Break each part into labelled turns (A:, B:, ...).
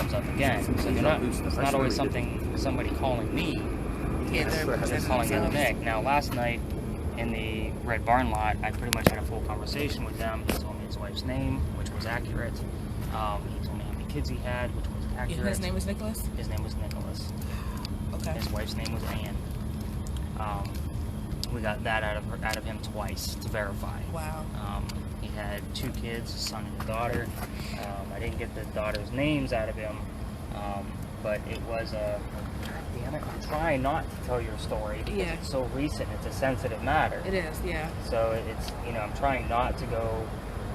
A: comes up again. So it's not always somebody calling me. It's calling the other Nick. Now, last night in the Red Barn lot, I pretty much had a full conversation with them. He told me his wife's name, which was accurate. He told me how many kids he had, which was accurate.
B: His name was Nicholas?
A: His name was Nicholas.
B: Okay.
A: His wife's name was Ann. We got that out of him twice to verify.
B: Wow.
A: He had 2 kids, a son and a daughter. I didn't get the daughter's names out of him, but it was a... Damn it, I'm trying not to tell your story because it's so recent. It's a sensitive matter.
B: It is, yeah.
A: So it's, I'm trying not to go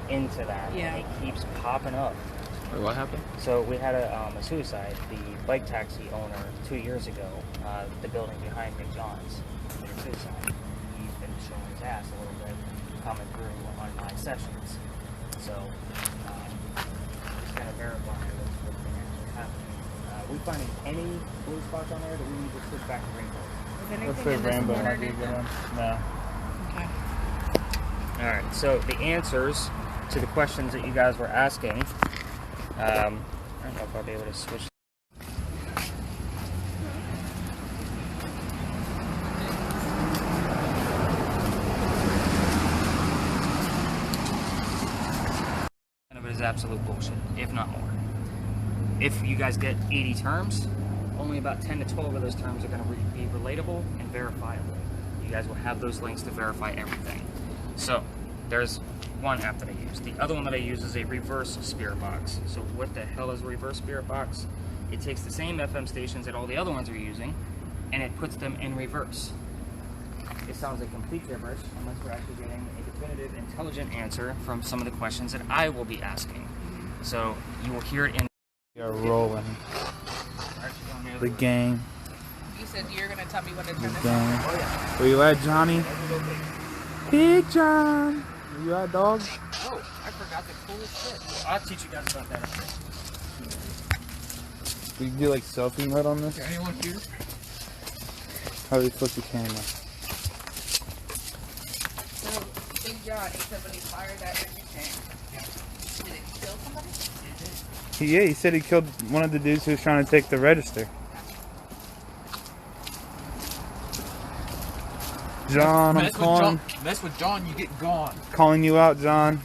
A: into that.
B: Yeah.
A: And it keeps popping up.
C: Wait, what happened?
A: So we had a suicide. The bike taxi owner 2 years ago, the building behind McJohn's, did a suicide. He's been showing his ass a little bit, coming through on my sessions. So just kind of verifying what's been actually happening. We finding any blue spots on there that we need to switch back to rainbow?
D: Let's say rainbow might be a good one. No.
B: Okay.
A: All right. So the answers to the questions that you guys were asking. I don't know if I'll be able to switch. None of it is absolute bullshit, if not more. If you guys get 80 terms, only about 10 to 12 of those terms are going to be relatable and verifiable. You guys will have those links to verify everything. So there's one app that I use. The other one that I use is a reverse spirit box. So what the hell is a reverse spirit box? It takes the same FM stations that all the other ones are using, and it puts them in reverse. It sounds like complete gibberish unless we're actually getting a definitive, intelligent answer from some of the questions that I will be asking. So you will hear it in...
D: You're rolling. The game.
B: You said you're going to tell me what to turn
D: The
B: this
D: game.
B: on.
A: Oh, yeah.
D: Where you at, Johnny? Big John. Where you at, dog?
B: Oh, I forgot the coolest shit.
A: I'll teach you guys about that.
D: We can do like selfie mode on this?
C: Anyone here?
D: How do we flip the camera?
B: So, Big John, he said when he fired that empty tank, did it kill somebody?
D: Yeah, he said he killed one of the dudes who was trying to take the register. John, I'm calling.
C: Mess with John, you get gone.
D: Calling you out, John.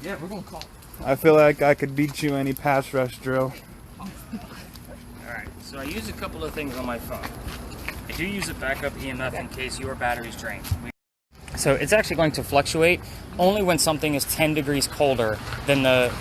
C: Yeah, we're gonna call.
D: I feel like I could beat you any pass rush drill.
A: Alright, so I use a couple of things on my phone. I do use a backup EMF in case your battery's drained. So it's actually going to fluctuate only when something is 10 degrees colder than the...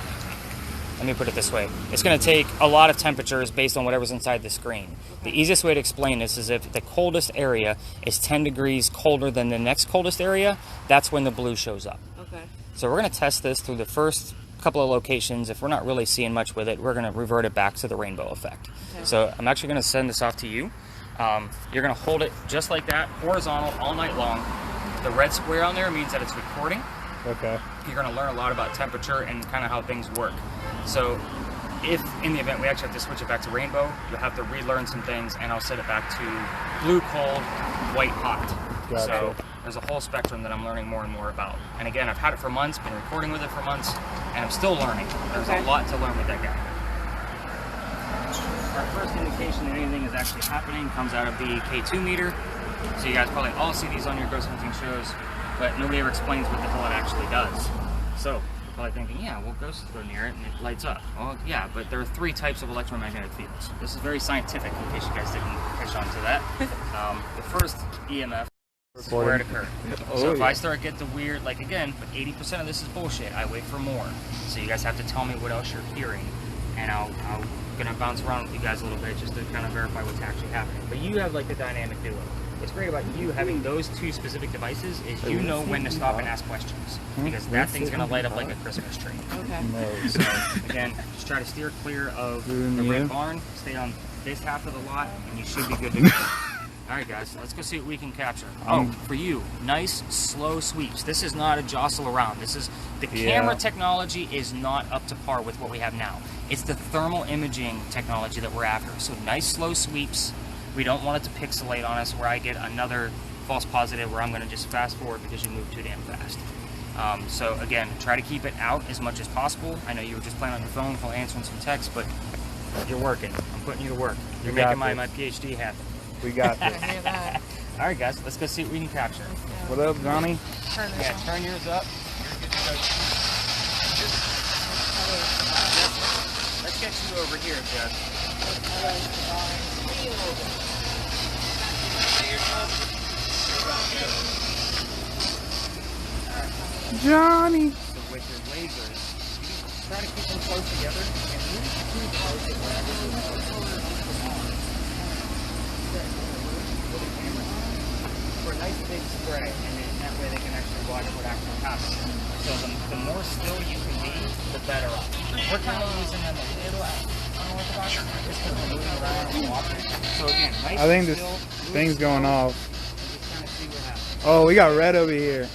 A: Let me put it this way. It's going to take a lot of temperatures based on whatever's inside the screen. The easiest way to explain this is if the coldest area is 10 degrees colder than the next coldest area, that's when the blue shows up.
B: Okay.
A: So we're going to test this through the first couple of locations. If we're not really seeing much with it, we're going to revert it back to the rainbow effect. Okay. So I'm actually going to send this off to you. You're going to hold it just like that, horizontal, all night long. The red square on there means that it's recording.
D: Okay.
A: You're going to learn a lot about temperature and kind of how things work. So if in the event we actually have to switch it back to rainbow, you'll have to relearn some things, and I'll set it back to blue cold, white hot.
D: Gotcha.
A: So there's a whole spectrum that I'm learning more and more about. And again, I've had it for months, been recording with it for months, and I'm still learning. There's a lot to learn with that guy. Our first indication that anything is actually happening comes out of the K2 meter. So you guys probably all see these on your ghost hunting shows, but nobody ever explains what the hell it actually does. So probably thinking, yeah, well, ghosts go near it and it lights up. Well, yeah, but there are 3 types of electromagnetic fields. This is very scientific, in case you guys didn't catch on to that. The first EMF is where it occurred. So if I start getting the weird, like again, but 80% of this is bullshit, I wait for more. So you guys have to tell me what else you're hearing, and I'm gonna bounce around with you guys a little bit just to kind of verify what's actually happening. But you have like the dynamic duo. What's great about you having those 2 specific devices is you know when to stop and ask questions, because that thing's going to light up like a Christmas tree.
B: Okay.
A: So, again, just try to steer clear of the red barn, stay on this half of the lot, and you should be good to go. Alright guys, let's go see what we can capture. Oh, for you, nice, slow sweeps. This is not a jostle around. This is, the camera technology is not up to par with what we have now. It's the thermal imaging technology that we're after. So nice, slow sweeps. We don't want it to pixelate on us where I get another false positive where I'm going to just fast forward because you move too damn fast. So again, try to keep it out as much as possible. I know you were just playing on your phone while answering some texts, but You're working. I'm putting you to work. You're
D: We got
A: making my
D: this.
A: PhD happen.
D: We got
B: I
D: this.
B: hear that.
A: All right, guys, let's go see what we can capture.
D: What up, Johnny?
B: Turn this
A: Yeah,
B: on.
A: turn yours up. You're good to go. Let's get you over here, Jeff.
D: Johnny.
A: So with your lasers, you can try to keep them close together and move too close to wherever you want to put a camera on for a nice big spray, and then that way they can actually watch what actually happens. So the more still you can be, the better off. We're kind of using them a little unorthodox, just because we're moving around and walking. So again, nice
D: I think
A: and
D: this
A: still,
D: thing's going off.
A: and just kind of see what happens.
D: Oh, we got red over here.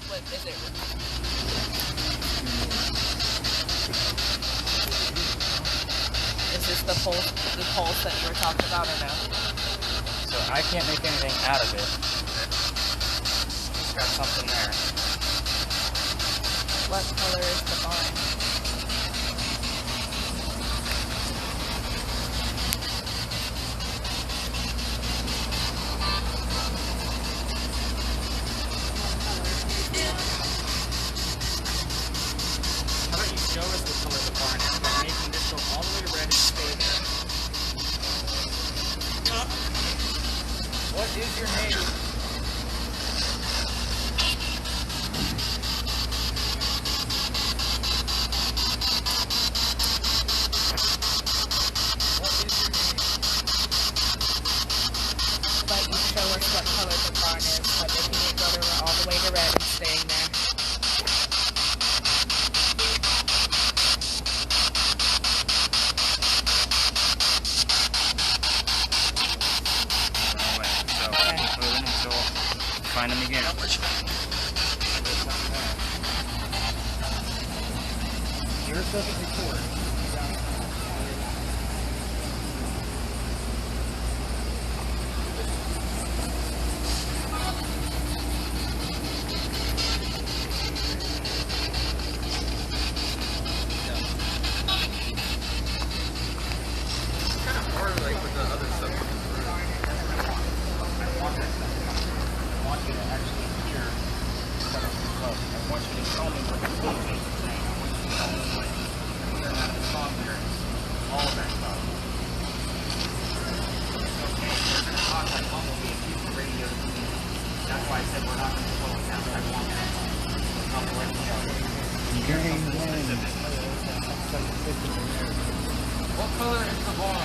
B: What is it? Is this the pulse that you were talking about, or no?
A: So I can't make anything out of it. It's got something there.
B: What color is the line?
A: How about you show us what color the barn is by making this go all the way red and stay there. What is your name?
B: But you show us what color the barn is, but making it go all the way to red and staying there.
A: So keep moving until you find them again. Yours doesn't record. I want you to actually hear what it's called. I want you to tell me what the phone is saying. I want you to tell me what you're out of the song lyrics. All of that stuff. It's okay. We're going to talk like Bumblebee and keep the radio to me. That's why I said we're not going to slow it down. I want that. I'll let you know. What color is the ball?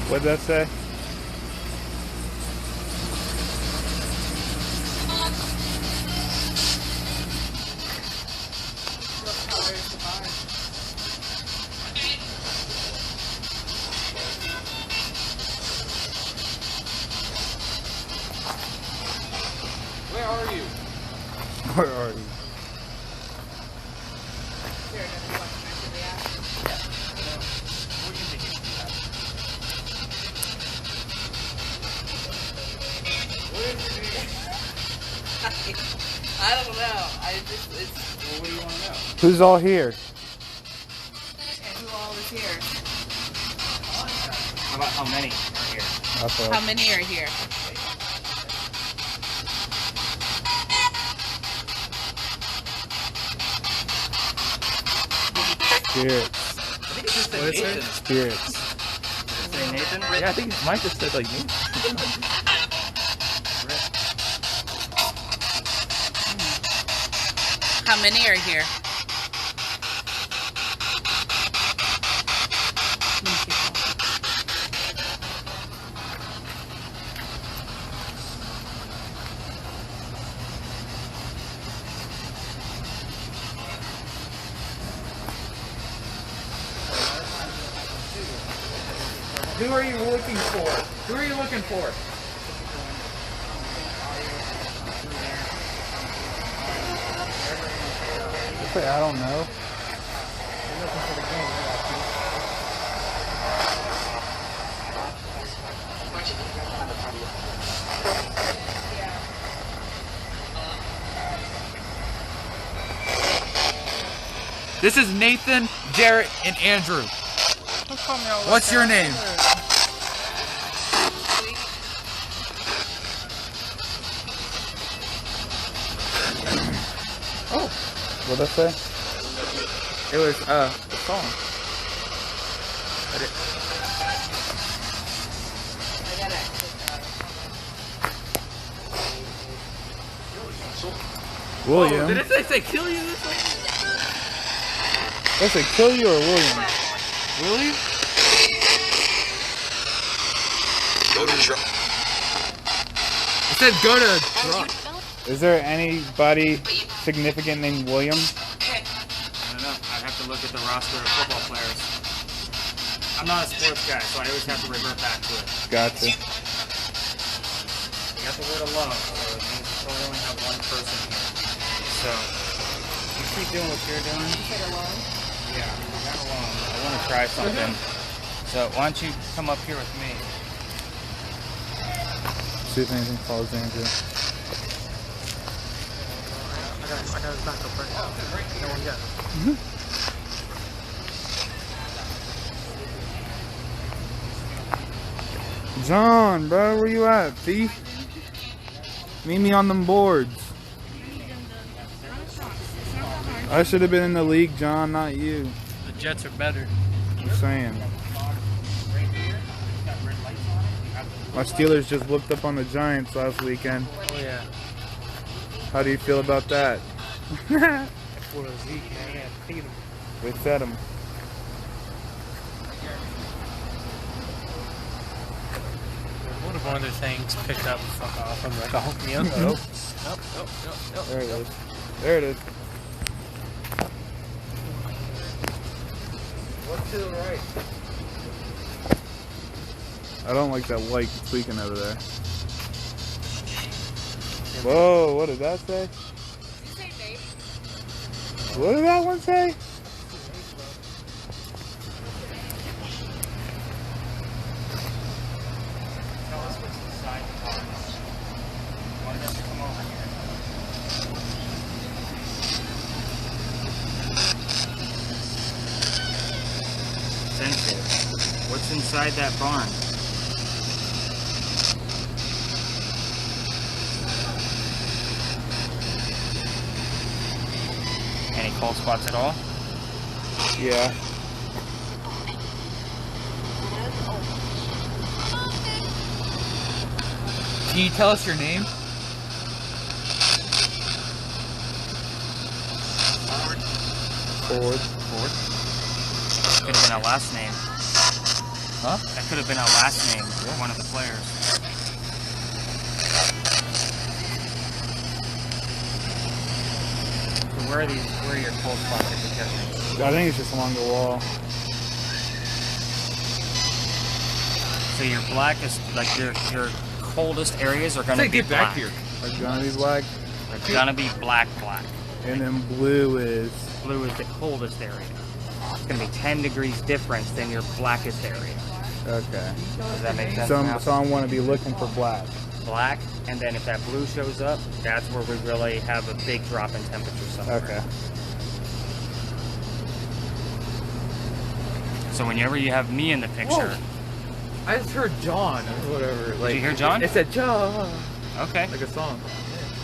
D: What'd that say?
B: What color is the barn?
C: Where are you?
D: Where are you?
B: Here, another question I should be asking.
A: What do you think it should be at?
B: I don't know. It's.
A: Well, what do you want to know?
D: Who's all here?
B: And who all is here?
A: How about how many are here?
D: That's
B: How
D: all.
B: many are here?
D: Spirits.
A: I think it just said
C: What is it?
A: Nathan.
D: Spirits.
A: Did it say Nathan?
C: Yeah, I think mine just said like me.
B: How many are here?
C: Who are you looking for? Who are you looking for?
D: I don't know.
C: This is Nathan, Jarrett, and Andrew.
B: Don't call me all
C: What's
B: like
C: your
B: that.
C: name?
D: Oh, what'd I say? It was a song. William.
C: Did it say kill you this way?
D: Did I say kill you or William?
C: William? It said go to drop.
D: Is there anybody significant named William?
A: I don't know. I'd have to look at the roster of football players. I'm not a sports guy, so I always have to revert back to it.
D: Gotcha.
A: You got the word alone, so it means you probably only have one person here. So, you keep doing what you're doing. Yeah, I'm not alone. I want to try something. So, why don't you come up here with me?
D: See if anything follows Andrew.
C: I got his backup right now. No one yet.
D: John, bro, where you at, thief? Meet me on them boards. I should have been in the league, John, not you.
C: The Jets are better.
D: I'm saying. My Steelers just whooped up on the Giants last weekend.
C: Oh yeah.
D: How do you feel about that?
C: For a Zeke, man. Yeah, feed him.
D: We fed them.
C: What if one of their things picked up and fuck off? I'm like, oh, me up. Nope.
D: There it is. There it is.
C: What's to the right?
D: I don't like that light tweaking over there. Whoa, what did that say? What did that one say?
A: Tell us what's inside the box. Why don't you come over here? Sensitive. What's inside that barn? Any cold spots at all?
D: Yeah.
C: Can you tell us your name?
D: Forward.
A: Could have been our last name.
C: Huh?
A: That could have been our last name for one of the players. So where are your cold spots that you're catching?
D: I think it's just along the wall.
A: So your blackest, like your coldest areas are gonna
C: Say,
A: be
C: get
A: black.
C: back here.
D: Like gonna be black.
A: They're gonna be black.
D: And then blue is.
A: Blue is the coldest area. It's gonna be 10 degrees difference than your blackest area.
D: Okay.
A: Does that make sense?
D: So,
A: now?
D: so I want to be looking for black.
A: Black, and then if that blue shows up, that's where we really have a big drop in temperature somewhere.
D: Okay.
A: So whenever you have me in the picture,
C: I just heard John or whatever. Like,
A: you hear John?
C: It said John.
A: okay.
C: Like a song.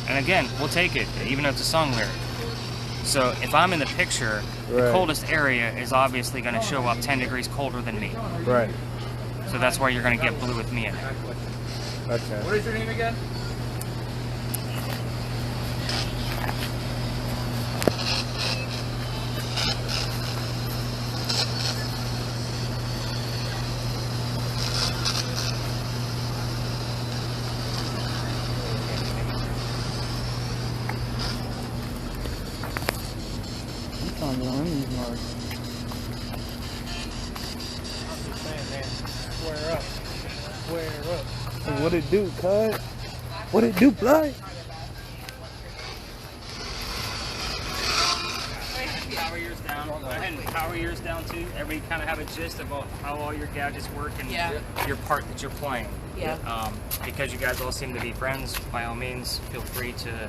A: And again, we'll take it, even though it's a song lyric. So if I'm in the picture, the
D: Right.
A: coldest area is obviously going to show up 10 degrees colder than me.
D: Right.
A: So that's why you're going to get blue with me in it.
D: Okay.
C: What is your name again?
D: I'm trying to run these marks.
C: Square up. Square up.
D: What it do, cuz? What it do, blood?
A: Power yours down. Go ahead and power yours down too. Everybody kind of have a gist about how all your gadgets work and your part that you're playing.
B: Yeah.
A: Because you guys all seem to be friends, by all means, feel free to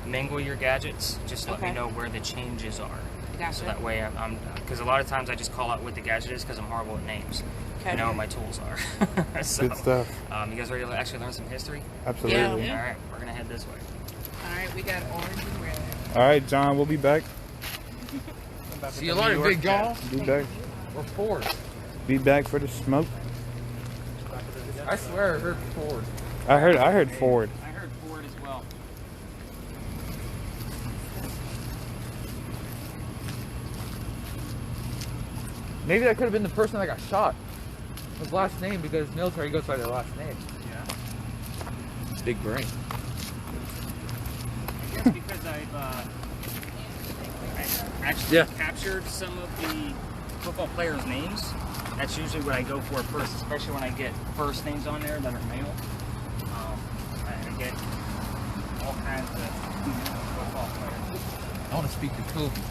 A: mingle your gadgets. Just let me
B: Okay.
A: know where the changes are.
B: Gotcha.
A: So that way I'm because a lot of times I just call out what the gadget is because I'm horrible at names.
B: Okay.
A: I know what my tools are. So,
D: Good stuff.
A: you guys ready to actually learn some history?
D: Absolutely.
B: Yeah.
A: All right, we're gonna head this way.
B: All right, we got orange and red.
D: All right, John, we'll be back.
C: See you later, big jaw.
D: Be back.
C: Or Ford.
D: Be back for the smoke.
C: I swear I heard Ford.
D: I heard Ford.
A: I heard Ford as well.
C: Maybe that could have been the person that got shot. His last name, because military goes by their last name.
A: Yeah.
C: Big brain.
A: I guess because I actually
C: Yeah.
A: captured some of the football players' names. That's usually what I go for first, especially when I get first names on there that are male. I get all kinds of football players.
C: I want to speak to Kobe.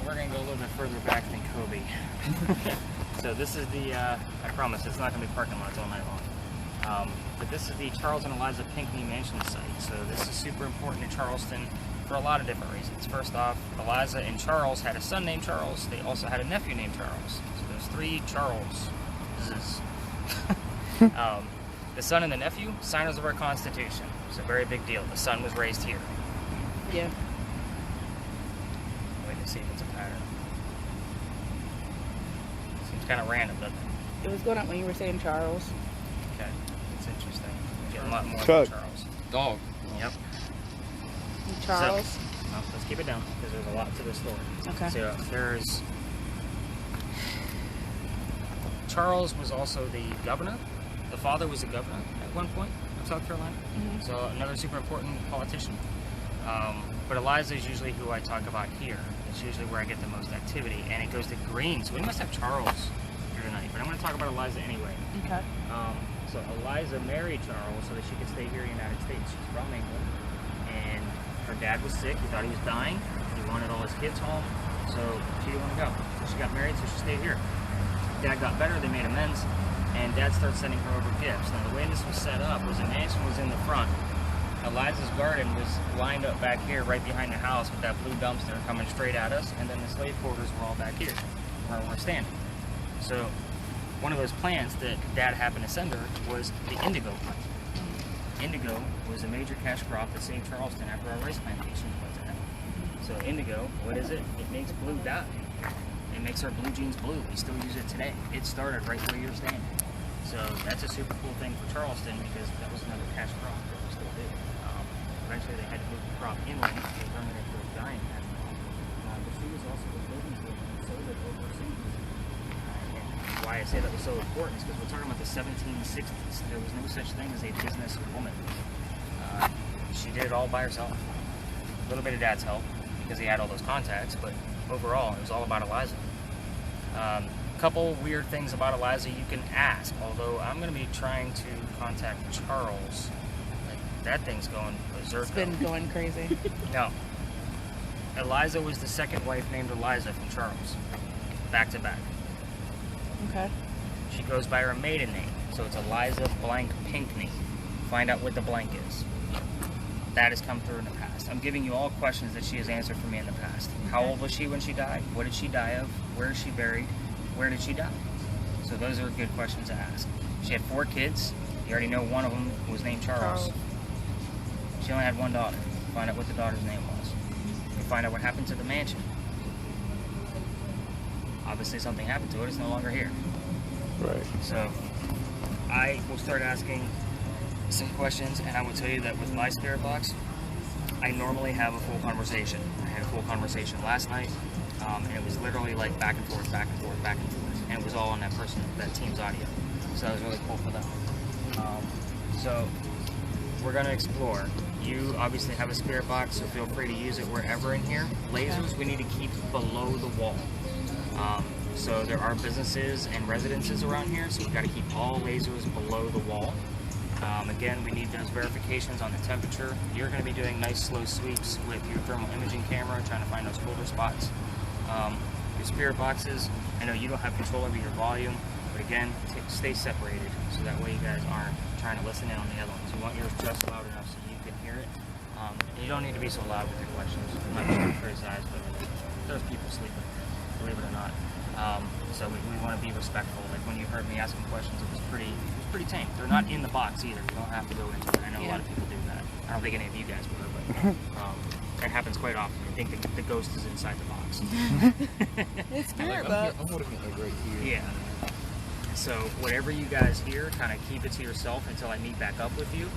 A: We're going to go a little bit further back than Kobe. So this is the, I promise, it's not going to be parking lots all night long. But this is the Charles and Eliza Pinckney Mansion site. So this is super important in Charleston for a lot of different reasons. First off, Eliza and Charles had a son named Charles. They also had a nephew named Charles. So there's 3 Charleses. The son and the nephew, signers of our Constitution. It's a very big deal. The son was raised here.
B: Yeah.
A: Wait to see if it's a pattern. Seems kind of random, doesn't it?
B: It was going up when you were saying Charles.
A: Okay, it's interesting. Get a lot more
D: Chuck.
A: than Charles.
C: Dog.
B: Charles.
A: Yep. Well, let's keep it down because there's a lot to this story.
B: Okay.
A: So there's Charles was also the governor. The father was the governor at one point of South Carolina.
B: Mhm.
A: So another super important politician. But Eliza is usually who I talk about here. It's usually where I get the most activity, and it goes to green. So we must have Charles here tonight, but I'm going to talk about Eliza anyway.
B: Okay.
A: So Eliza married Charles so that she could stay here in the United States. She's from England, and her dad was sick. He thought he was dying. He wanted all his kids home, so she didn't want to go. So she got married, so she stayed here. Dad got better. They made amends, and Dad started sending her over gifts. Now the way this was set up was the mansion was in the front. Eliza's garden was lined up back here, right behind the house, with that blue dumpster coming straight at us, and then the slave quarters were all back here, where we're standing. So one of those plants that Dad happened to send her was the indigo plant. Indigo was a major cash crop that saved Charleston after our rice plantation was in it. So indigo, what is it? It makes blue dye. It makes our blue jeans blue. We still use it today. It started right where you're standing. So that's a super cool thing for Charleston because that was another cash crop that we still did. Eventually they had to move the crop inland to turn it into a giant cash crop. But she was also a business woman and sold it overseas. And why I say that was so important is because we're talking about the 1760s. There was no such thing as a business woman. She did it all by herself. A little bit of Dad's help because he had all those contacts, but overall it was all about Eliza. Couple weird things about Eliza you can ask, although I'm going to be trying to contact Charles. Like, that thing's going berserk.
B: It's been going crazy.
A: No. Eliza was the second wife named Eliza from Charles. Back to back.
B: Okay.
A: She goes by her maiden name, so it's Eliza blank Pinckney. Find out what the blank is. That has come through in the past. I'm giving you all questions that she has answered for me in the past. How old was she when she died? What did she die of? Where is she buried? Where did she die? So those are good questions to ask. She had 4 kids. You already know one of them was named Charles. She only had one daughter. Find out what the daughter's name was. You find out what happened to the mansion. Obviously something happened to it. It's no longer here.
D: Right.
A: So I will start asking some questions, and I will tell you that with my spirit box, I normally have a full conversation. I had a full conversation last night, and it was literally like back and forth, back and forth, back and forth, and it was all on that team's audio. So that was really cool for them. So we're gonna explore. You obviously have a spirit box, so feel free to use it wherever in here. Lasers we need to keep below the wall. So there are businesses and residences around here, so we've got to keep all lasers below the wall. Again, we need those verifications on the temperature. You're going to be doing nice slow sweeps with your thermal imaging camera, trying to find those colder spots. Your spirit boxes, I know you don't have control over your volume, but again, stay separated, so that way you guys aren't trying to listen in on the other ones. You want yours just loud enough so you can hear it. You don't need to be so loud with your questions. I'm not trying to criticize, but there's people sleeping, believe it or not. So we want to be respectful. Like when you heard me asking questions, it was pretty tame. They're not in the box either. You don't have to go into it. I know a lot of people do that. I don't think any of you guys were, but that happens quite often. I think the ghost is inside the box.
B: It's spirit box.
D: I'm looking at right here.
A: Yeah. So whatever you guys hear, kind of keep it to yourself until I meet back up with you.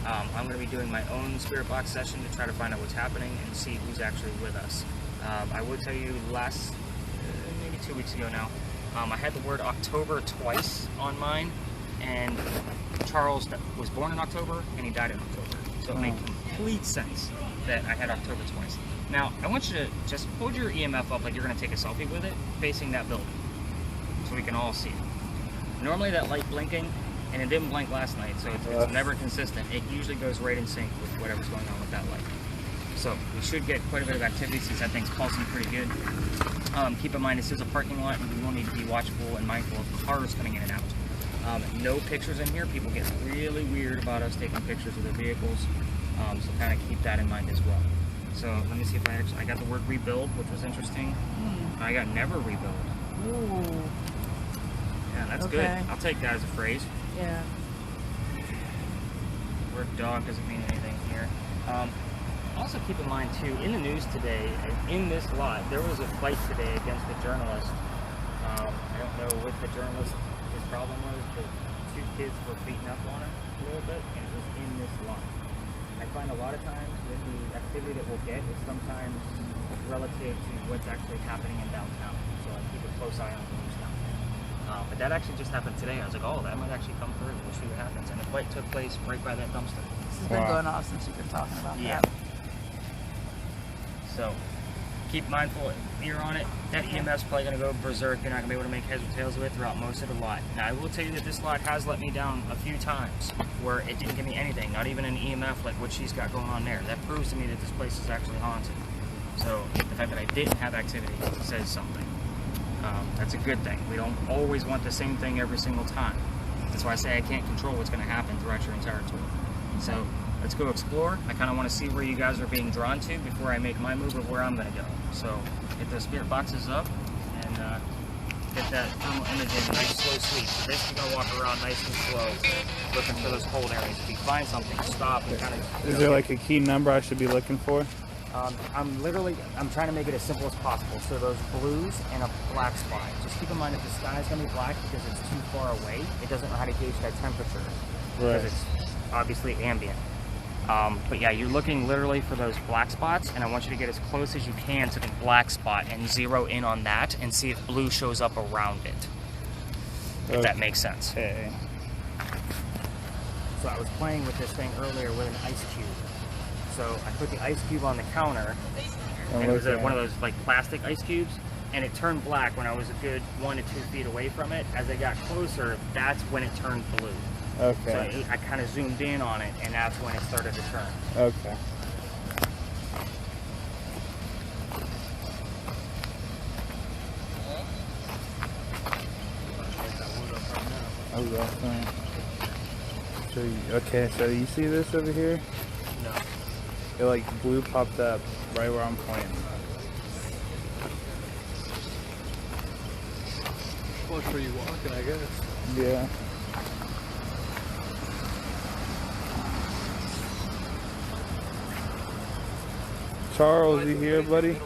A: I'm going to be doing my own spirit box session to try to find out what's happening and see who's actually with us. I will tell you maybe 2 weeks ago now, I had the word October twice on mine, and Charles was born in October and he died in October. So it made complete sense that I had October twice. Now, I want you to just hold your EMF up like you're going to take a selfie with it, facing that building, so we can all see it. Normally that light blinking, and it didn't blink last night, so it's never consistent. It usually goes right in sync with whatever's going on with that light. So we should get quite a bit of activity since that thing's pulsing pretty good. Keep in mind this is a parking lot and we will need to be watchful and mindful of cars coming in and out. No pictures in here. People get really weird about us taking pictures of their vehicles, so kind of keep that in mind as well. So let me see if I got the word rebuild, which was interesting. I got never rebuild.
B: Ooh.
A: Yeah, that's
B: Okay.
A: good. I'll take that as a phrase.
B: Yeah.
A: Word dog doesn't mean anything here. Also keep in mind too, in the news today, in this lot, there was a fight today against a journalist. I don't know what the journalist, his problem was, but 2 kids were beating up on him a little bit, and it was in this lot. I find a lot of times that the activity that we'll get is sometimes relative to what's actually happening in downtown. So I keep a close eye on the news down there. But that actually just happened today. I was like, oh, that might actually come through. We'll see what happens. And the fight took place right by that dumpster.
B: This has been going on since you've been talking about
A: Yeah.
B: that.
A: So keep mindful, ear on it. That EMF's probably going to go berserk. You're not going to be able to make heads or tails of it throughout most of the lot. Now, I will tell you that this lot has let me down a few times where it didn't give me anything, not even an EMF like what she's got going on there. That proves to me that this place is actually haunted. So the fact that I didn't have activity says something. That's a good thing. We don't always want the same thing every single time. That's why I say I can't control what's going to happen throughout your entire tour. So let's go explore. I kind of want to see where you guys are being drawn to before I make my move of where I'm going to go. So get those spirit boxes up and get that thermal imaging, nice slow sleep. So basically going to walk around nice and slow, looking for those cold areas. If you find something, stop and kind of...
D: Is there like a key number I should be looking for?
A: I'm trying to make it as simple as possible. So those blues and a black spot. Just keep in mind if the sky is going to be black because it's too far away, it doesn't know how to gauge that temperature. Because it's obviously ambient. But yeah, you're looking literally for those black spots, and I want you to get as close as you can to the black spot and zero in on that and see if blue shows up around it. If that makes sense.
D: Okay.
A: So I was playing with this thing earlier with an ice cube. So I put the ice cube on the counter, and it was one of those like plastic ice cubes, and it turned black when I was a good 1 to 2 feet away from it. As I got closer, that's when it turned blue.
D: Okay.
A: So I kind of zoomed in on it, and that's when it started to turn.
D: Okay. Oh, that's fine. So you see this over here?
C: No.
D: It like blue popped up right where I'm pointing.
C: Close where you walking, I guess.
D: Yeah. Charles, you here, buddy?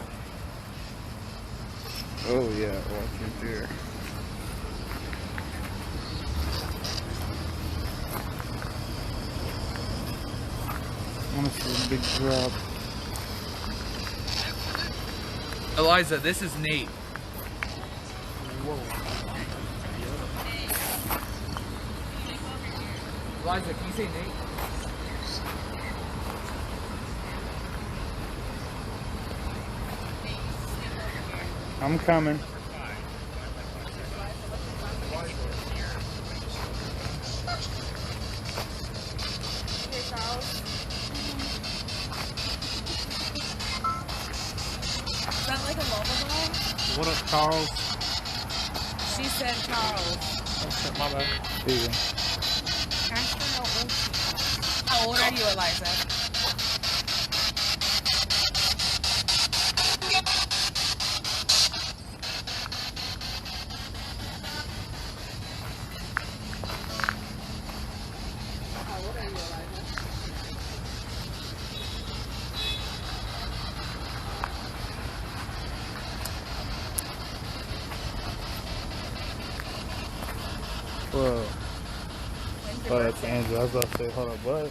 D: Oh yeah, watch your deer. I want to see a big drop.
E: Eliza, this is Nate. Eliza, can you say Nate?
D: I'm coming.
B: Is that like a lullaby?
C: What up, Charles?
B: She said Charles.
C: Oh shit, my bad.
D: See ya.
B: Can I still know How old are you, Eliza?
D: Whoa. Oh, that's Angela. I was about to say, hold up, what?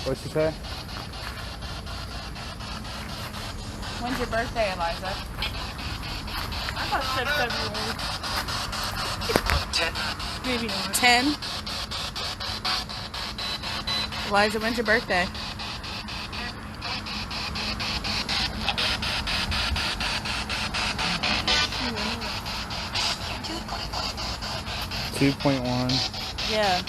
D: What'd she say?
B: When's your birthday, Eliza? I thought you said February. Maybe not. 10? Eliza, when's your birthday?
D: $2.1.
B: Yeah.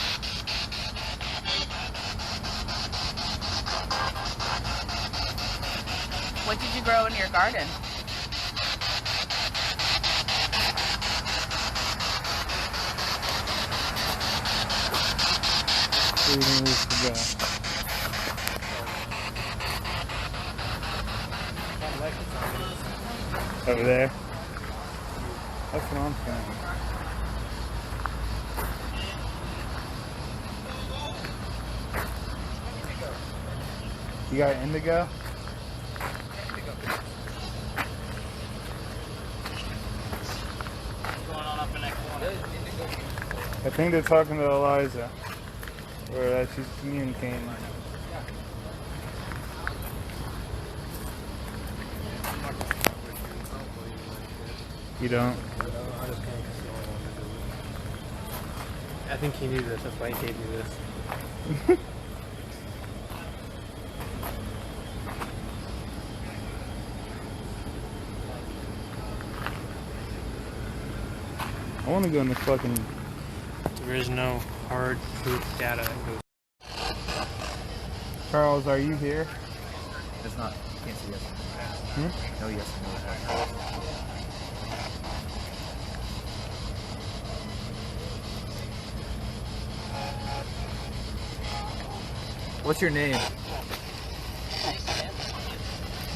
B: What did you grow in your garden?
D: Where do you think we should go? Over there? That's what I'm saying. You got indigo?
A: What's going on up in that corner?
D: I think they're talking to Eliza. Or that she's communicating. You don't?
C: I think he knew this. That's why he gave me this.
D: I want to go in the fucking...
C: There is no hard proof data that goes.
D: Charles, are you here?
E: It's not. You can't see yes. No yes. No. What's your name?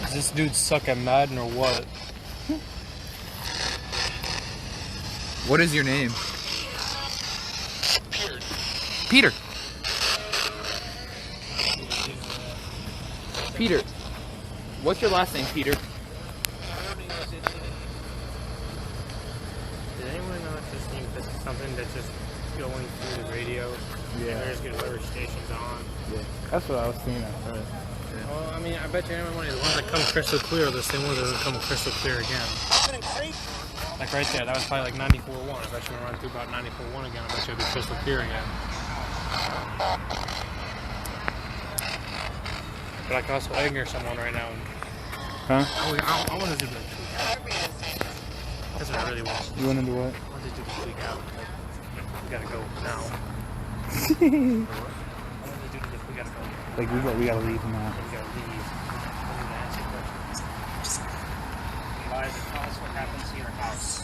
C: Does this dude suck at Madden or what?
E: What is your name? Peter. Peter. What's your last name, Peter?
C: Did anyone know if this thing is something that's just going through the radio?
D: Yeah.
C: There's good whatever station's on.
D: Yeah. That's what I was seeing at first.
C: Well, I mean, I bet you anyone the ones that come crystal clear are the same ones that will come crystal clear again. Like right there, that was probably like 94.1. I bet you run through about 94.1 again. I bet you it'll be crystal clear again. But I could also ignore someone right now.
D: Huh?
C: I want to do like tweak out. That's what I really want.
D: You want to do what?
C: I want to do the tweak out. Like, we gotta go now. I want to do this. We gotta go.
D: Like we gotta leave now.
C: We gotta leave. I need to answer questions.
A: Eliza, tell us what happened to your house.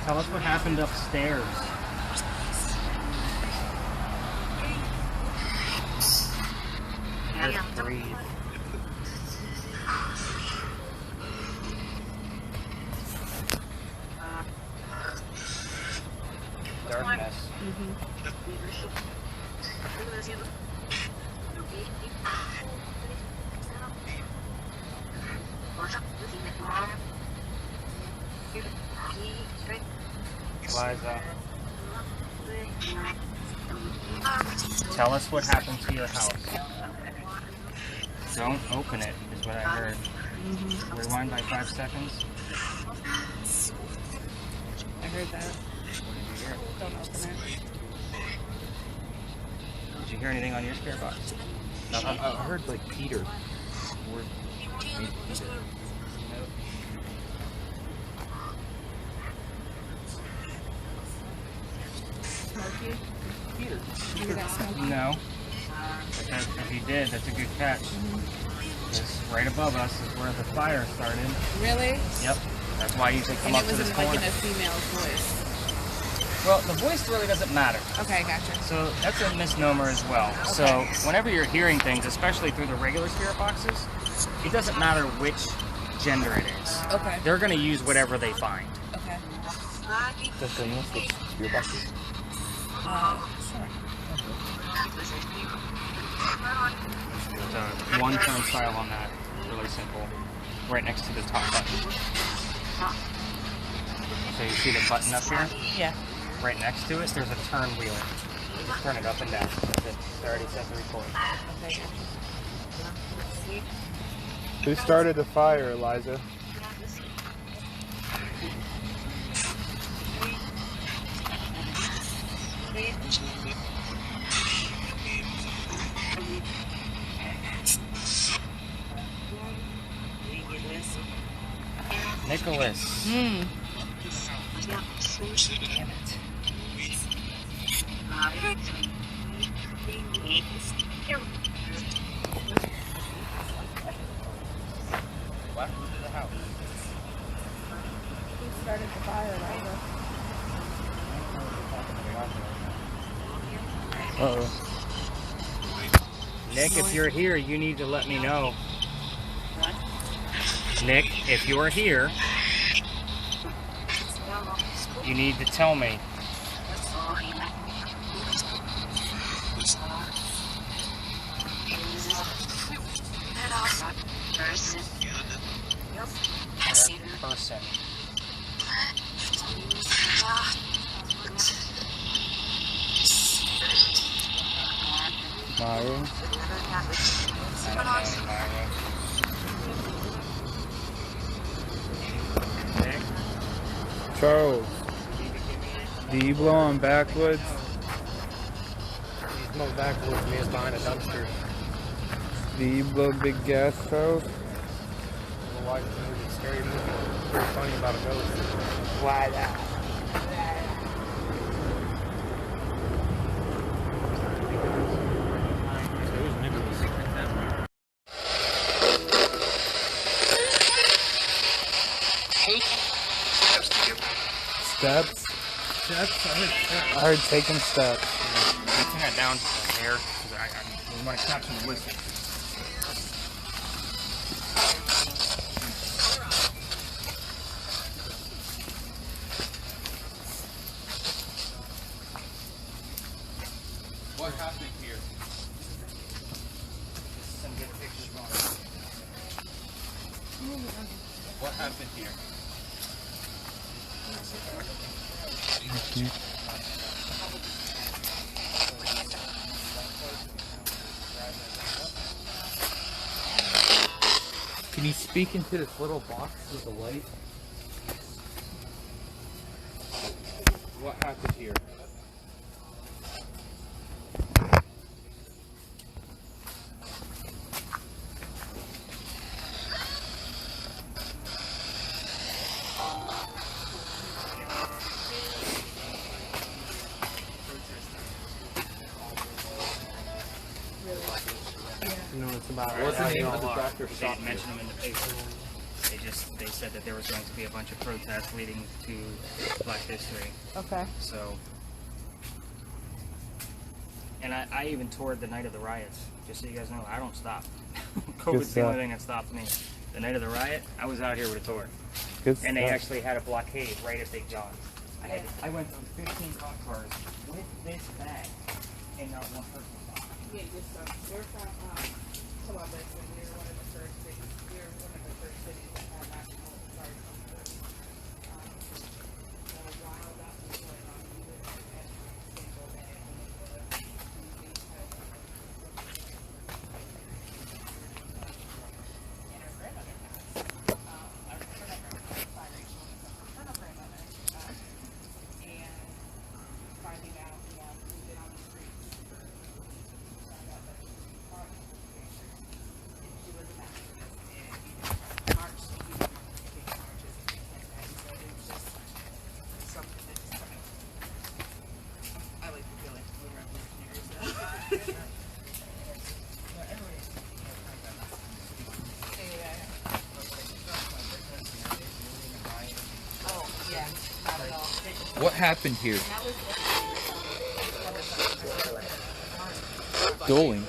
A: Tell us what happened upstairs. Just breathe. Darkness. Eliza, tell us what happened to your house. Don't open it, is what I heard. Rewind by 5 seconds.
B: I heard that.
A: What did you hear?
B: Don't open it.
A: Did you hear anything on your spirit box? Nothing?
E: I heard like Peter. Word. Peter.
A: Nope.
B: Maybe that's smoke.
A: No. Because if you did, that's a good catch. Because right above us is where the fire started.
B: Really?
A: Yep. That's why I usually come
B: And
A: up
B: it
A: to
B: was
A: this
B: in like
A: corner.
B: in a female's voice.
A: Well, the voice really doesn't matter.
B: Okay, gotcha.
A: So that's a misnomer as well. So whenever you're hearing things, especially through the regular spirit boxes, it doesn't matter which gender it is.
B: Okay.
A: They're going to use whatever they find.
B: Okay.
E: Just so you know, switch your boxes.
B: Sure.
A: There's a one-turn style on that. Really simple. Right next to the top button. So you see the button up here?
B: Yeah.
A: Right next to it, there's a turn wheel. You just turn it up and down. That's it. It's already set to record.
B: Okay.
D: Who started the fire, Eliza?
A: Nicholas.
B: Hmm.
A: Damn it. What? Who did the house?
B: Who started the fire, Liza?
D: Uh-oh.
A: Nick, if you're here, you need to let me know. Nick, if you're here, you need to tell me. Person.
D: Myra.
A: Nick,
D: Charles. Do you blow on backwoods?
C: He's moved backwards. Me is behind a dumpster.
D: Do you blow big gas, Charles?
C: We're watching a movie, scary movie. Pretty funny about a ghost.
D: Why that?
C: So who's Nicholas?
D: Steps?
C: Steps?
D: I heard taking steps.
A: turn that down just a hair because I want to capture the whistle.
E: What happened here?
A: Some good pictures going.
E: What happened here? Can you speak into this little box with the light? What happened here?
C: You know, it's about
E: What's the name of the doctor
A: They
E: shop
A: didn't mention them in the paper. They said that there was going to be a bunch of protests leading to Black History.
B: Okay.
A: So, and I even toured the night of the riots. Just so you guys know, I don't stop. COVID's the only thing that stops me. The night of the riot, I was out here with a tour,
D: Good
A: and they
D: stuff.
A: actually had a blockade right at Big John's. I went through 15 cop cars with this bag, and not one person stopped.
B: Yeah, good stuff. We're from Columbus, and we were one of the first cities. We were one of the first cities that had national fire companies. So while that was going on, we were there every single day. And our grandmother passed. Our grandmother had fire age when we went to her grandmother. And finding out, we've been on the streets for found out that she was an activist and he marched, he was one of the big marches
D: What happened here? Doling.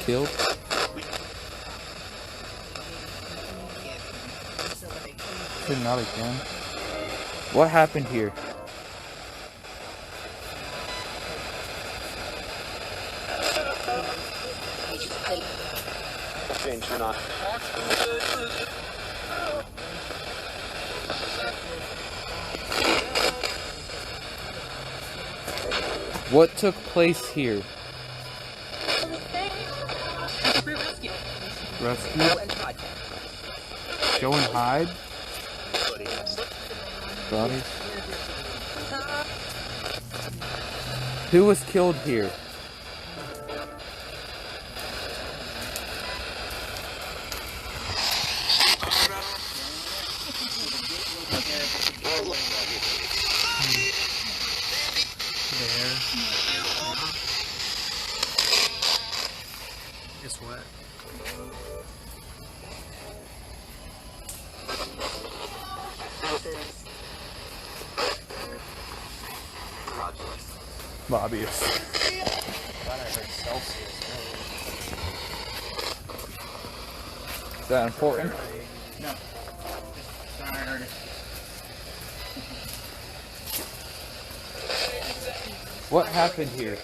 D: Killed? Not again. What happened here? What took place here? Rescue? Joe and Hyde? Bodies? Who was killed here?
C: It's wet.
D: Lobbyists.
A: I thought I heard Celsius earlier.
D: Is that important?
A: No. Just thought I heard it.
D: What happened here?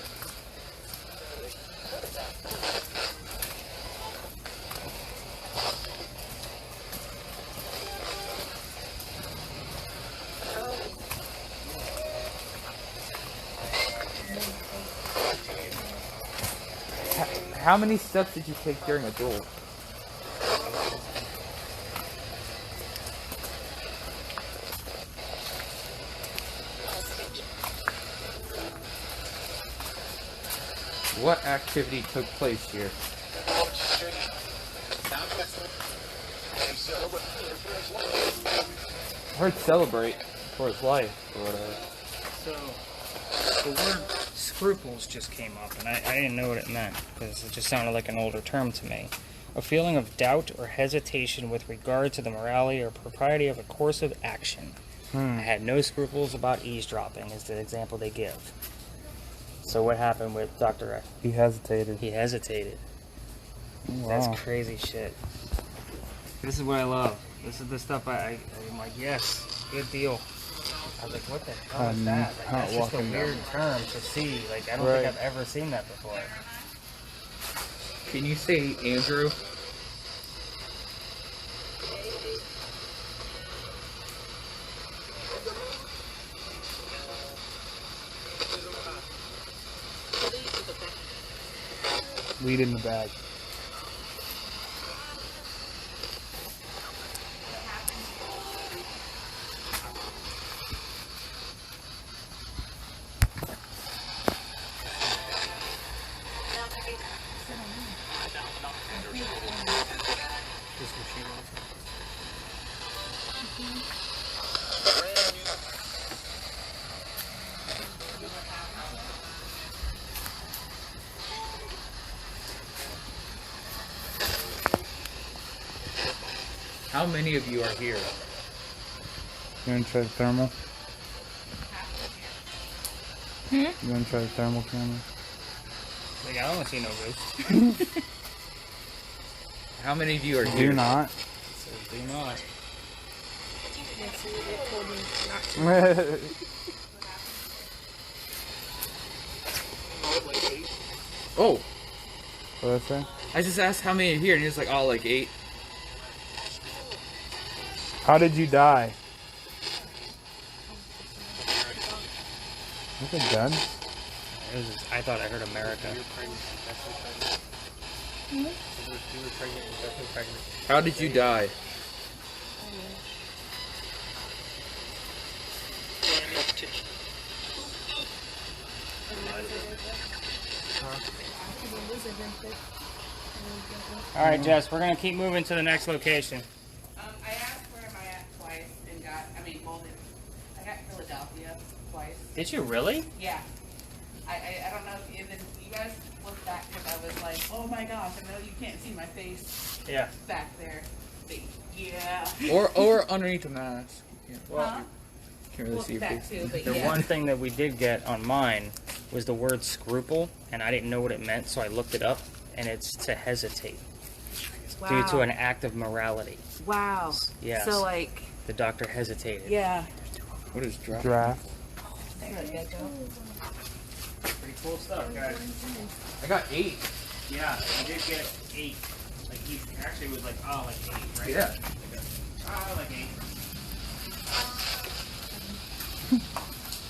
D: How many steps did you take during a duel? What activity took place here? I heard celebrate for his life or whatever.
A: So, the word scruples just came up, and I didn't know what it meant, because it just sounded like an older term to me. A feeling of doubt or hesitation with regard to the morality or propriety of a course of action. I had no scruples about eavesdropping, is the example they give. So what happened with Dr. X?
D: He hesitated.
A: He hesitated.
D: Wow.
A: That's crazy shit. This is what I love. This is the stuff I'm like, yes, good deal. I was like, what the hell is that? Like, that's just a weird term to see. Like, I don't think I've ever seen that before.
D: Can you say Andrew? Lead in the bag.
C: This machine also.
D: How many of you are here? You want to try the thermal? You want to try the thermal camera?
A: Like, I don't want to see no ghosts.
D: How many of you are here?
A: Do not. So do not.
D: Oh!
E: What did I say?
D: I just asked how many are here, and he was like, oh, like 8.
E: How did you die? Is it done?
A: I thought I heard America.
D: How did you die?
A: All right, Jess, we're going to keep moving to the next location.
B: I asked where am I at twice and got, I got Philadelphia twice.
A: Did you really?
B: Yeah. I don't know if you guys look back because I was like, oh my gosh, I know you can't see my face
A: Yeah.
B: back there. But yeah.
D: Or underneath the mask. Yeah.
A: Well,
B: Huh?
E: Can't really see your
B: that
E: face.
B: too, but
A: The
B: yeah.
A: one thing that we did get on mine was the word scruple, and I didn't know what it meant, so I looked it up, and it's to hesitate due to an act of morality.
B: Wow.
A: Yes.
B: So like,
A: The doctor hesitated.
B: yeah.
E: What is draft?
D: Draft.
A: Pretty cool stuff, guys.
E: I got 8.
A: Yeah, I did get 8. Like he actually was like, oh, like 8, right?
E: Yeah.
A: Oh, like 8.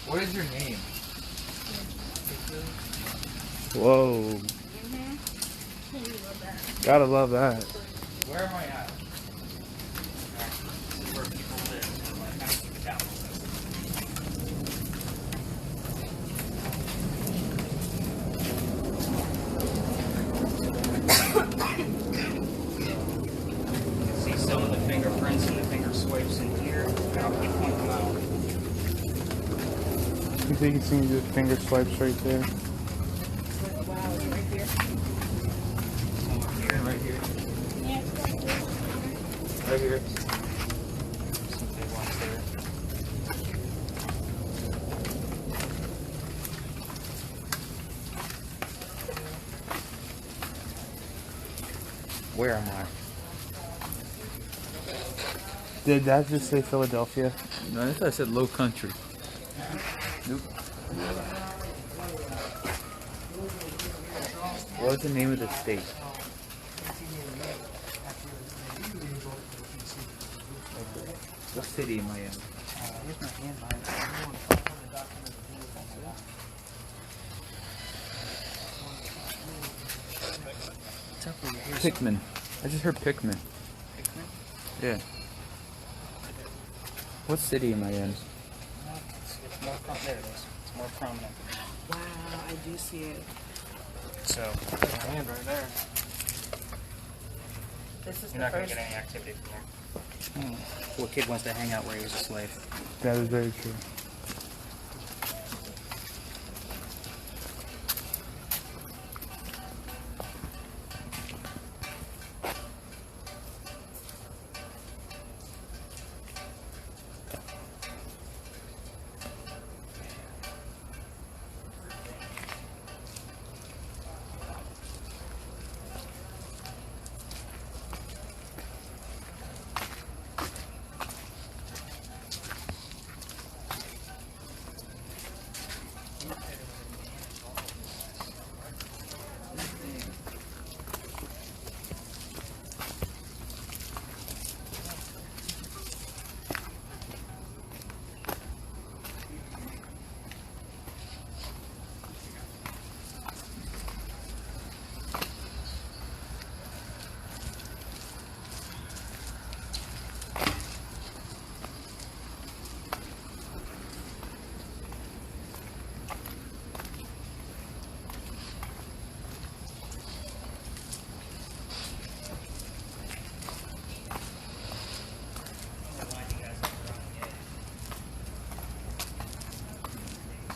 E: What is your name?
D: Whoa. Gotta love that.
A: Where am I at? Actually, this is where people live, so I have to keep it down a little bit. You can see some of the fingerprints and the finger swipes in here, and I'll keep pointing them out.
D: You think you can see the finger swipes right there?
B: Wow, is it right here?
A: Over here, right here. Right here. Some big ones there. Where am I?
D: Did that just say Philadelphia?
E: No, I thought I said low country. Nope. What's the name of the state? What city am I in? Pikmin. I just heard Pikmin. Yeah. What city am I in?
A: It's more there it is. It's more prominent.
B: Wow, I do see it.
A: So
C: Hand right there.
B: This is
A: you're
B: the
A: not gonna
B: first.
A: get any activity from there. What kid wants to hang out where he was a slave?
D: That is very true.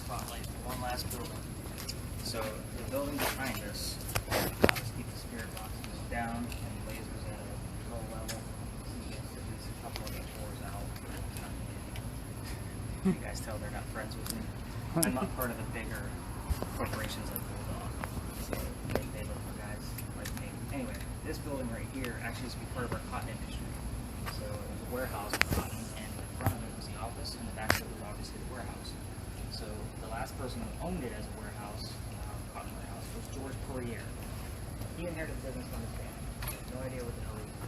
A: Spotlight for one last building. So the building behind us, let's keep the spirit boxes down and lasers at a low level. So you guys at least a couple of the floors out. You guys tell they're not friends with me. I'm not part of the bigger corporations like Bulldog. So they look for guys like me. Anyway, this building right here actually used to be part of our cotton industry. So it was a warehouse of cotton, and in front of it was the office, and the back of it was obviously the warehouse. So the last person who owned it as a warehouse, cotton warehouse, was George Poirier. He inherited the business from his dad. No idea what the hell he did.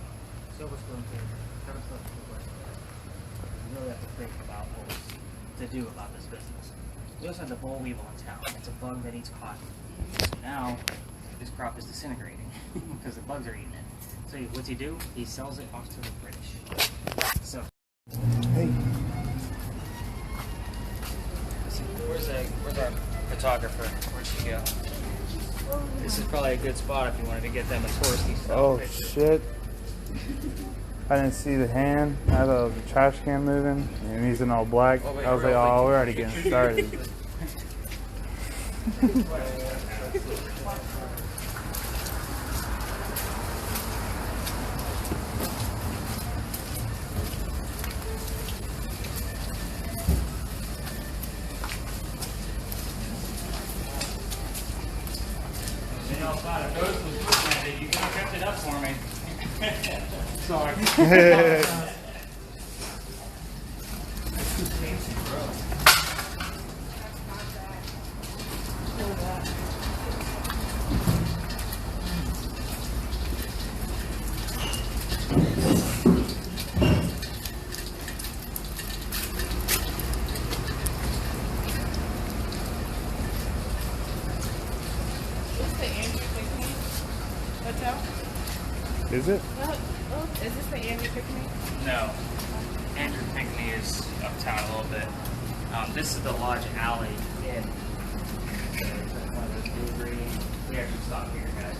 A: Silver spoon kid, never spoke to the West. We really have to think about what was to do about this business. We also have the boll weevil in town. It's a bug that eats cotton. So now this crop is disintegrating because the bugs are eating it. So what's he do? He sells it off to the British. So
D: Hey.
A: where's our photographer? Where'd she go? This is probably a good spot if you wanted to get them a touristy stuff.
D: Oh
A: picture.
D: shit. I didn't see the hand. I thought it was a trash can moving, and he's in all black.
E: Oh, wait,
D: I was
E: we're
D: like,
E: all
D: oh, we're already getting started.
A: Then y'all thought a ghost was looking at it. You could have kept it up for me. Sorry. That's too fancy, bro.
D: Is it?
B: Is this the Andrew Pickney?
A: No. Andrew Pinkney is uptown a little bit. This is the Lodge Alley Inn. One of those blue green. We actually stop here, guys.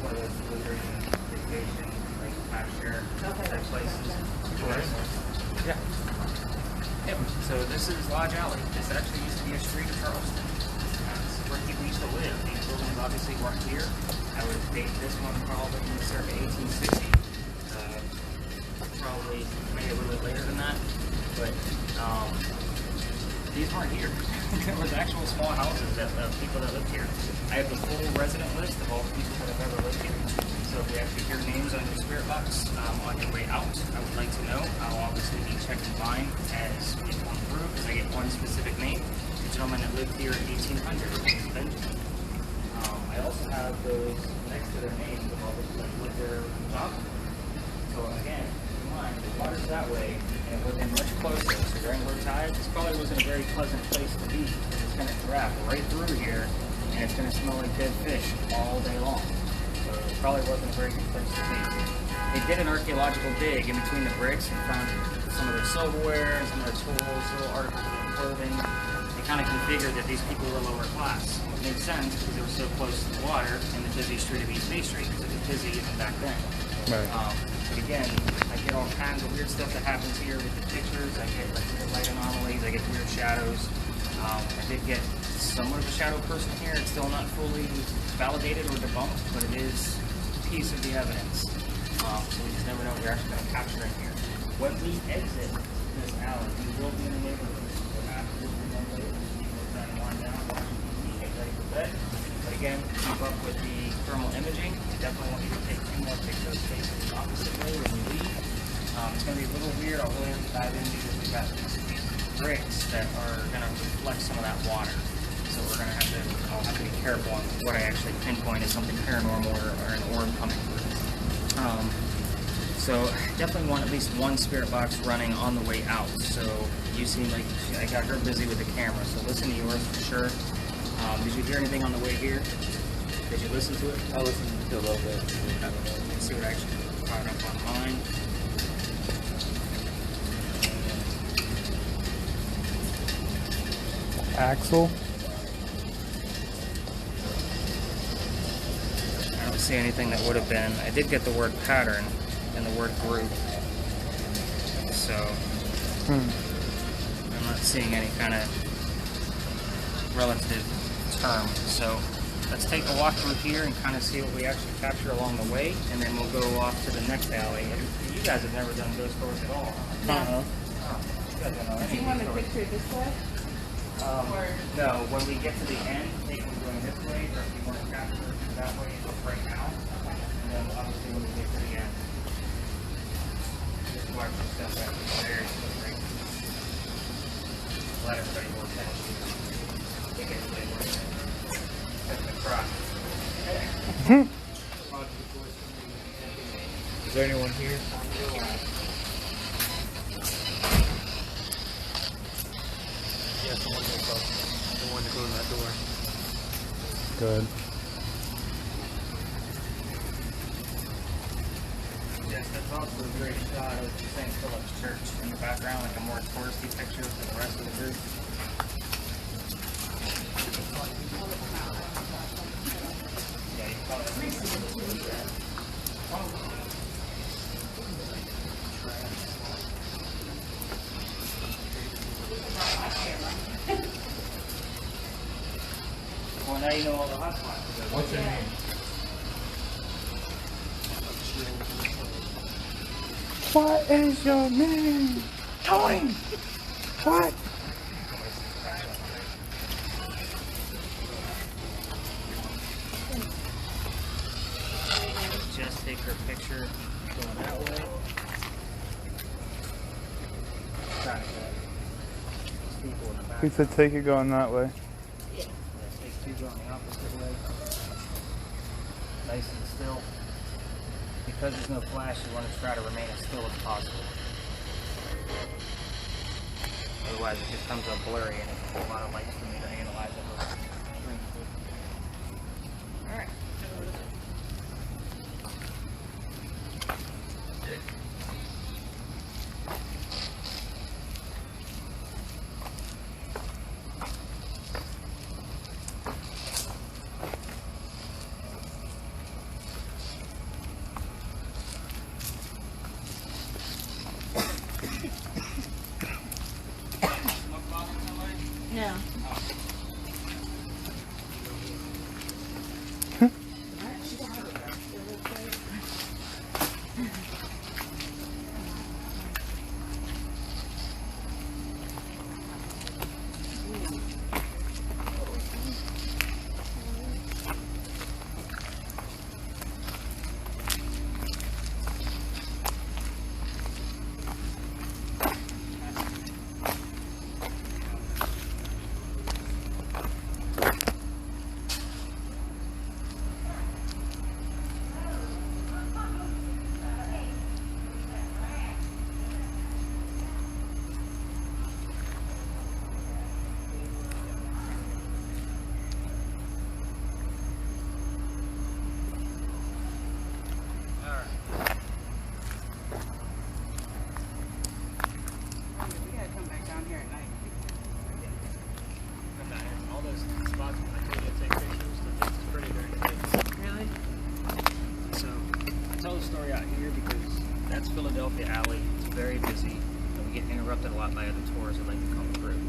A: One of those blue green vacation, like pasture type places. Tourists. Yeah. Yep. So this is Lodge Alley. This actually used to be a street in Charleston. That's where people used to live. These buildings obviously weren't here. I would date this one probably in the circa 1860. Probably maybe a little bit later than that. But these weren't here. There was actual small houses of people that lived here. I have the full resident list of all the people that have ever lived here. So if you actually hear names on your spirit box on your way out, I would like to know. I'll obviously be checking mine as we go through because I get one specific name. The gentleman that lived here in 1800 was Benjamin. I also have those next to their names of all the people that lived there job. So again, keep in mind, the water's that way, and it would have been much closer. So during low tide, this probably wasn't a very pleasant place to be. It's going to draft right through here, and it's going to smell like dead fish all day long. So it probably wasn't a very good place to be. They did an archaeological dig in between the bricks and found some of their silverware and some of their tools, little articles of clothing. They kind of configured that these people were lower class. It made sense because they were so close to the water in the busy street of East Bay Street, because it was busy even back then.
D: Right.
A: But again, I get all kinds of weird stuff that happens here with the pictures. I get like the light anomalies. I get weird shadows. I did get somewhat of a shadow person here. It's still not fully validated or debunked, but it is a piece of the evidence. So we just never know what we're actually going to capture in here. When we exit this alley, we will be in the neighborhood. So after this is done later, people are trying to wind down, watching TV, get ready for bed. But again, keep up with the thermal imaging. I definitely want you to take 2 more pictures facing the opposite way when we leave. It's going to be a little weird. I'll really have to dive in because we've got these bricks that are going to reflect some of that water. So we're going to have to, I'll have to be careful on what I actually pinpoint as something paranormal or an orb coming through. So definitely want at least one spirit box running on the way out. So you seem like I got her busy with the camera. So listen to yours for sure. Did you hear anything on the way here? Did you listen to it?
E: I listened to a little bit.
A: Let's see what I actually fired up on mine.
D: Axel.
A: I don't see anything that would have been. I did get the word pattern and the word group. So I'm not seeing any kind of relative term. So let's take a walk through here and kind of see what we actually capture along the way, and then we'll go off to the next alley. You guys have never done ghost tours at all.
B: No.
A: Oh, you guys don't know
B: Do
A: any
B: you want a
A: stories.
B: picture this way?
A: No, when we get to the end, take them going this way, or if you want to capture it that way, it's right now. And then obviously when we get to the end, just watch the stuff that is very slippery. Let everybody work that. Take everybody work that. That's the cross.
E: Is there anyone here?
C: Yeah, someone will go. The one to go to that door.
D: Good.
A: Yes, that's also a great shot of St. Philip's Church in the background, like a more touristy picture for the rest of the group. Yeah, you can probably well, now you know all the hot spots.
E: What's your name?
D: What is your name? Tony! What?
A: picture going that way. Trying to get these people in the back.
D: He said take it going that way.
A: Yeah, take two going the opposite way. Nice and still. Because there's no flash, you want to try to remain as still as possible. Otherwise it just comes up blurry and it's a lot of lights for me to analyze it. Alright.
B: No. We gotta come back down here at night.
C: All those spots when I could take pictures, it's pretty dirty.
B: Really?
A: So, I tell the story out here because that's Philadelphia Alley. It's very busy, and we get interrupted a lot by other tours that like to come through.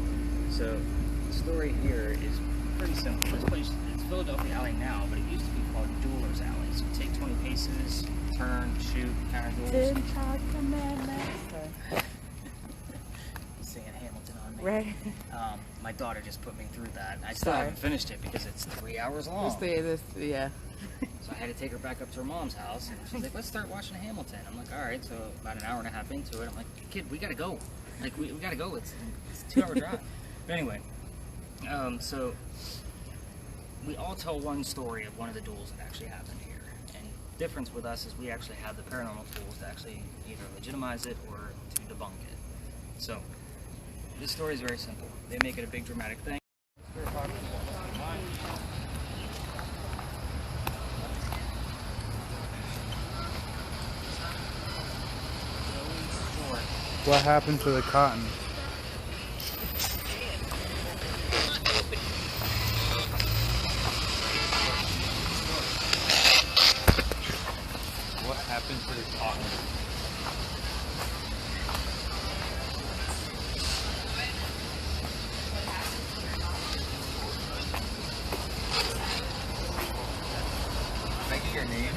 A: So, the story here is pretty simple. This place, it's Philadelphia Alley now, but it used to be called Duelers Alley. So, you take 20 paces, turn, shoot, counter duels.
B: Didn't talk commandments.
A: Singing Hamilton on me.
B: Right.
A: My daughter just put me through that. I still
B: Sorry.
A: haven't finished it because it's 3 hours long.
B: Yeah.
A: So I had to take her back up to her mom's house, and she's like, let's start watching Hamilton. I'm like, all right. So about an hour and a half into it, I'm like, kid, we gotta go. Like, we gotta go. It's a 2 hour drive. But anyway, so we all tell one story of one of the duels that actually happened here. And the difference with us is we actually have the paranormal tools to actually either legitimize it or to debunk it. So this story is very simple. They make it a big dramatic thing.
D: What happened to the cotton?
C: What happened to the cotton?
E: Can I get your name?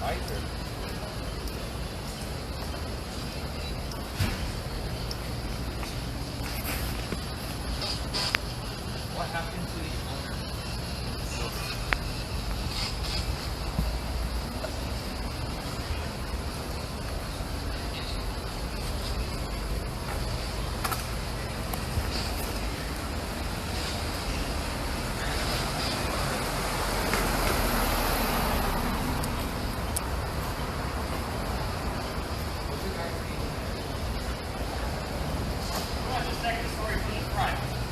E: Arthur. What happened to the owner?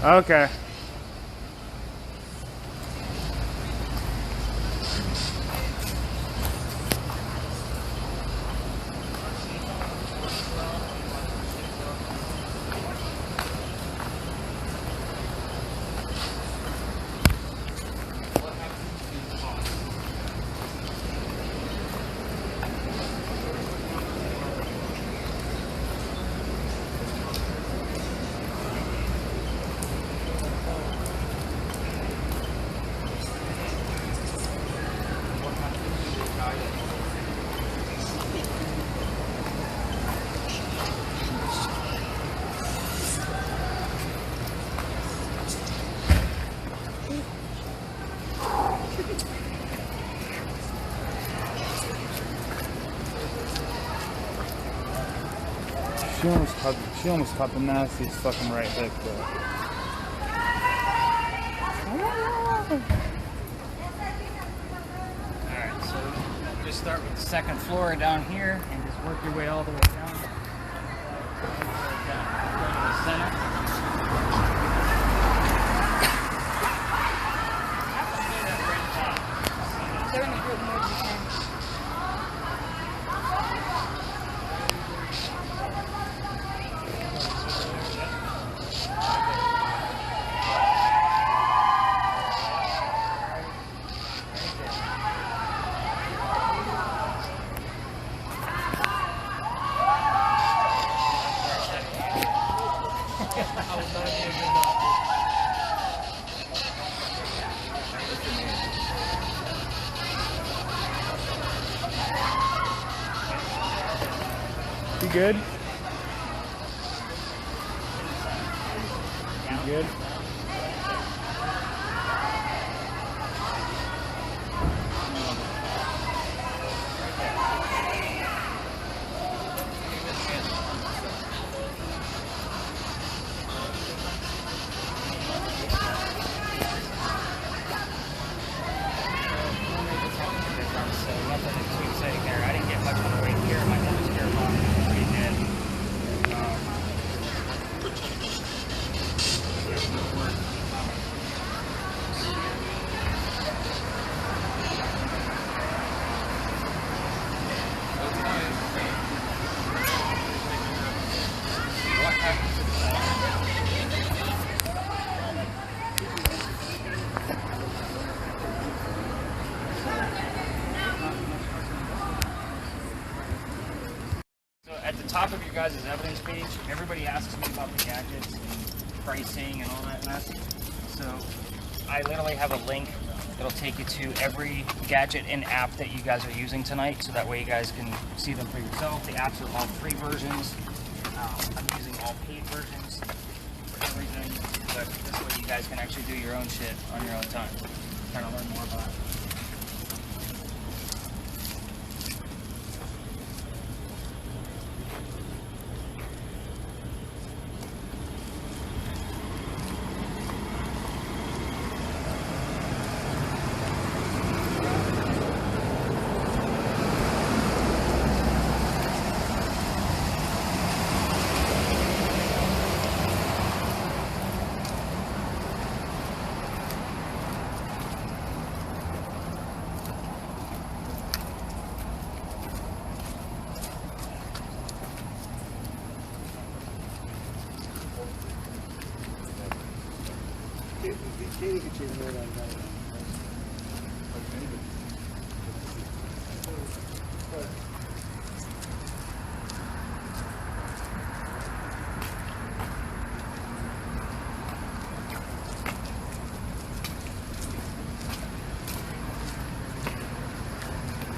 D: Okay. She almost caught the nastiest fucking right hook though.
A: Alright, so just start with the second floor down here and just work your way all the way down. Go to the center.
B: They're in the group more than you can.
D: You good? You good?
A: I didn't get much on the way here. My nose here was pretty dead. What happened to the So at the top of your guys' evidence page, everybody asks me about the gadgets, pricing, and all that mess. So I literally have a link that'll take you to every gadget and app that you guys are using tonight, so that way you guys can see them for yourself. The apps are all free versions. I'm using all paid versions for everything, but this way you guys can actually do your own shit on your own time. Kind of learn more about it.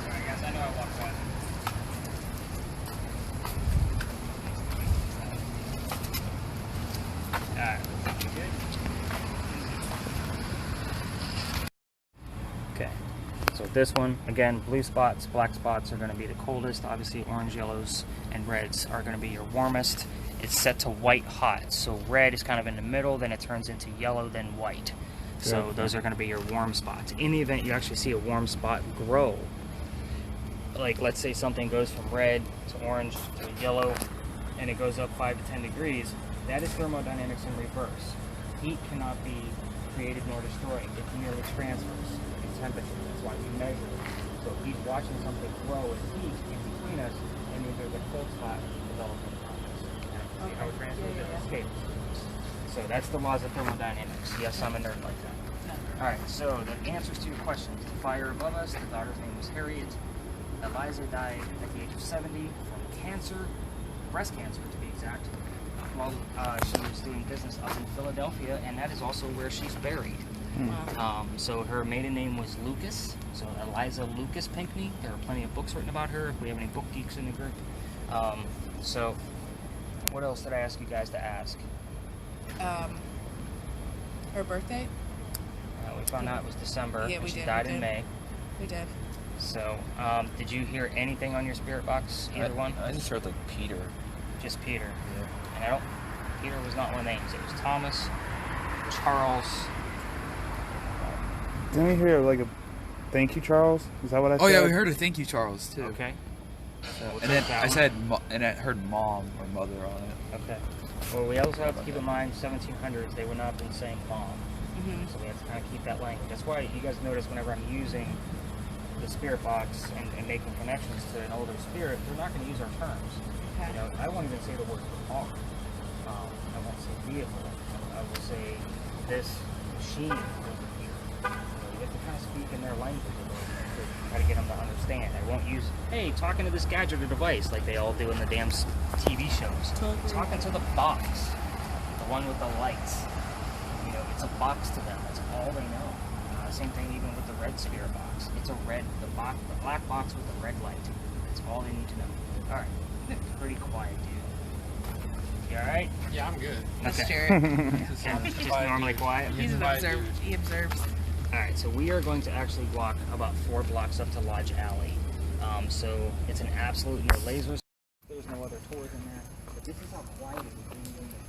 A: Sorry guys, I know I walked by. Alright, you good? Okay, so this one, again, blue spots, black spots are going to be the coldest. Obviously, orange, yellows, and reds are going to be your warmest. It's set to white hot. So red is kind of in the middle, then it turns into yellow, then white. So those are going to be your warm spots. In the event you actually see a warm spot grow, like let's say something goes from red to orange to yellow, and it goes up 5 to 10 degrees, that is thermodynamics in reverse. Heat cannot be created nor destroyed. It merely transfers in temperature. That's why we measure it. So if he's watching something grow in heat in between us, that means there's a cold spot developing around us. See how it transfers it escapes. So that's the laws of thermodynamics. Yes, I'm a nerd like that. Alright, so the answers to your questions. The fire above us, the daughter's name was Harriet. Eliza died at the age of 70 from cancer, breast cancer to be exact, while she was doing business up in Philadelphia, and that is also where she's buried. So her maiden name was Lucas, so Eliza Lucas Pinckney. There are plenty of books written about her if we have any book geeks in the group. So what else did I ask you guys to ask?
B: Her birthday?
A: We found out it was December,
B: Yeah,
A: and
B: we
A: she
B: did,
A: died
B: we
A: in
B: did.
A: May.
B: We did.
A: So, did you hear anything on your spirit box? Either one?
E: I just heard like Peter.
A: Just Peter. And Peter was not one of the names. It was Thomas, Charles.
D: Didn't we hear like a thank you, Charles? Is that what I said?
E: Oh yeah, we heard a thank you, Charles, too.
A: Okay. So we'll
E: And then
A: take that
E: I
A: one.
E: said, and I heard mom or mother on it.
A: Okay. Well, we also have to keep in mind 1700s, they would not have been saying mom.
B: Mm-hmm.
A: So we have to kind of keep that language. That's why you guys notice whenever I'm using the spirit box and making connections to an older spirit, we're not going to use our terms.
B: Okay.
A: You know, I won't even say the word car. I won't say vehicle. I will say this machine over here. You know, you have to kind of speak in their language a little bit to try to get them to understand. I won't use, hey, talking to this gadget or device like they all do in the damn TV shows. Talking to the box, the one with the lights. You know, it's a box to them. That's all they know. Same thing even with the red spirit box. It's a red, the black box with the red light. That's all they need to know. All right, pretty quiet, dude. You all right?
C: Yeah, I'm good.
B: That's
A: Okay.
B: Jarrett.
A: Just normally quiet.
B: He's an
C: Quiet
B: observer.
C: dude.
B: He observes.
A: All right, so we are going to actually walk about 4 blocks up to Lodge Alley. So it's an absolute no lasers. There's no other tours in there. But this is how quiet it is when you're in the